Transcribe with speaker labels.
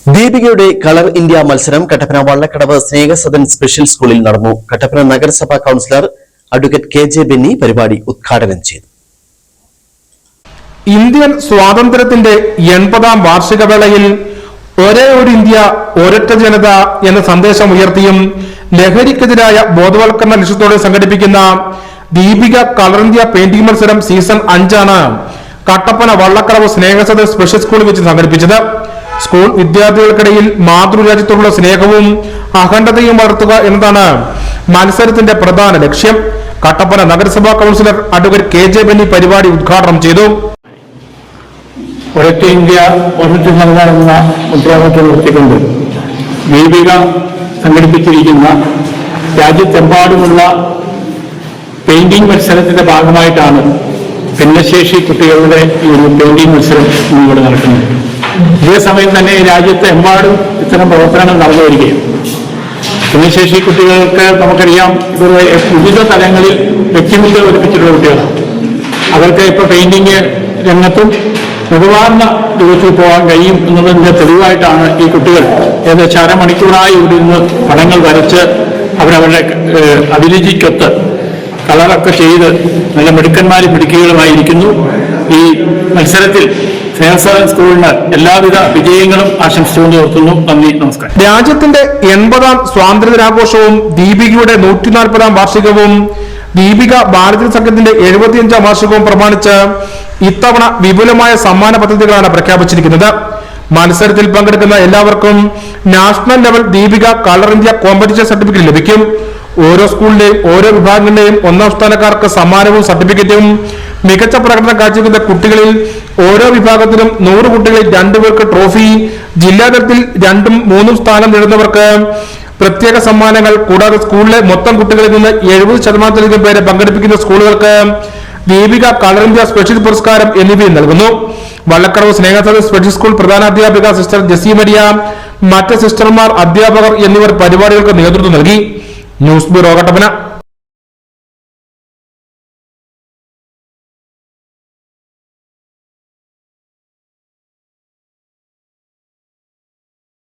Speaker 1: ദീപികയുടെ colour India മത്സരം Kattappana Vallakkadavu Snehasadan special സ്കൂളിൽ നടന്നു. കട്ടപ്പന നഗരസഭാ കൌൺസിലർ അഡ്വക്കേറ്റ് KJ ബെന്നി പരിപാടി ഉദ്ഘാടനം ചെയ്തു.
Speaker 2: ഇന്ത്യൻ സ്വാതന്ത്ര്യത്തിന്റെ 80ാം വാർഷിക വേളയിൽ ഒരേ ഒരു ഇന്ത്യ ഒരൊറ്റ ജനത എന്ന സന്ദേശം ഉയർത്തിയും ലഹരിക്കെതിരായ ബോധവൽക്കരണ ലക്ഷ്യത്തോടെ സംഘടിപ്പിക്കുന്ന ദീപിക കളർ ഇന്ത്യ പെയിന്റിംഗ് മത്സരം സീസൺ 5 ആണ് കട്ടപ്പന വള്ളക്കടവ് സ്നേഹസദൻ സ്പെഷ്യൽ സ്കൂളിൽ വെച്ച് സംഘടിപ്പിച്ചത്. സ്കൂൾ വിദ്യാർത്ഥികൾക്കിടയിൽ മാതൃരാജ്യത്തോടുള്ള സ്നേഹവും അഖണ്ഡതയും വളർത്തുക എന്നതാണ് മത്സരത്തിന്റെ പ്രധാന ലക്ഷ്യം. കട്ടപ്പന നഗരസഭാ കൌൺസിലർ അഡ്വക്കേറ്റ് KJ ബെന്നി പരിപാടി ഉദ്ഘാടനം ചെയ്തു.
Speaker 3: ഒരൊറ്റ ഇന്ത്യ ഒരൊറ്റ ജനത എന്ന മുദ്രാവാക്യം ഉയർത്തിക്കൊണ്ട് ദീപിക സംഘടിപ്പിച്ചിരിക്കുന്ന രാജ്യത്തെമ്പാടുമുള്ള പെയിന്റിംഗ് മത്സരത്തിന്റെ ഭാഗമായിട്ടാണ് ഭിന്നശേഷി കുട്ടികളുടെ ഈ ഒരു പെയിന്റിംഗ് മത്സരം ഇവിടെ നടക്കുന്നത്. ഇതേസമയം തന്നെ രാജ്യത്തെമ്പാടും ഇത്തരം പ്രവർത്തനങ്ങൾ നടന്നു വരികയും ഭിന്നശേഷി കുട്ടികൾക്ക് നമുക്കറിയാം ഇവർ വിവിധ തലങ്ങളിൽ വ്യക്തിമുദ്ര ഒലിപ്പിച്ചിട്ടുള്ള കുട്ടികളാണ്. അവർക്ക് ഇപ്പോൾ പെയിന്റിംഗ് രംഗത്തും മികവാർന്ന രൂപത്തിൽ പോകാൻ കഴിയും എന്നതിന്റെ തെളിവായിട്ടാണ് ഈ കുട്ടികൾ ഏകദേശം അരമണിക്കൂറായി ഇവിടെ നിന്ന് പടങ്ങൾ വരച്ച് അവരവരുടെ അഭിരുചിക്കൊത്ത് കളറൊക്കെ ചെയ്ത് നല്ല മിടുക്കന്മാരും മിടുക്കികളുമായിരിക്കുന്നു. ഈ മത്സരത്തിൽ സ്നേഹസദൻ സ്കൂളിന് എല്ലാവിധ വിജയങ്ങളും ആശംസിച്ചുകൊണ്ട് നിർത്തുന്നു. നന്ദി, നമസ്കാരം.
Speaker 2: രാജ്യത്തിന്റെ 80ാം സ്വാതന്ത്ര്യദിനാഘോഷവും ദീപികയുടെ 140ാം വാർഷികവും ദീപിക ഭാരതീയ സംഘത്തിന്റെ 75ാം വാർഷികവും പ്രമാണിച്ച് ഇത്തവണ വിപുലമായ സമ്മാന പദ്ധതികളാണ് പ്രഖ്യാപിച്ചിരിക്കുന്നത്. മത്സരത്തിൽ പങ്കെടുക്കുന്ന എല്ലാവർക്കും national level Deepika colour India competition certificate ലഭിക്കും. ഓരോ സ്കൂളിലെയും ഓരോ വിഭാഗങ്ങളിലെയും 1ാം സ്ഥാനക്കാർക്ക് സമ്മാനവും സർട്ടിഫിക്കറ്റും, മികച്ച പ്രകടനം കാഴ്ചവെക്കുന്ന കുട്ടികളിൽ ഓരോ വിഭാഗത്തിലും 100 കുട്ടികളിൽ 2 പേർക്ക് ട്രോഫി, ജില്ലാതലത്തിൽ 2ഉം 3ഉം സ്ഥാനം നേടുന്നവർക്ക് പ്രത്യേക സമ്മാനങ്ങൾ, കൂടാതെ സ്കൂളിലെ മൊത്തം കുട്ടികളിൽ നിന്ന് 70% പേരെ പങ്കെടുപ്പിക്കുന്ന സ്കൂളുകൾക്ക് ദീപിക കളർ ഇന്ത്യ സ്പെഷ്യൽ പുരസ്കാരം എന്നിവയും നൽകുന്നു. വള്ളക്കടവ് സ്നേഹസദൻ സ്പെഷ്യൽ സ്കൂൾ പ്രധാനാധ്യാപിക സിസ്റ്റർ ജെസി മരിയ, മറ്റ് സിസ്റ്റർമാർ, അധ്യാപകർ എന്നിവർ പരിപാടികൾക്ക് നേതൃത്വം നൽകി. News bureau Kattappana.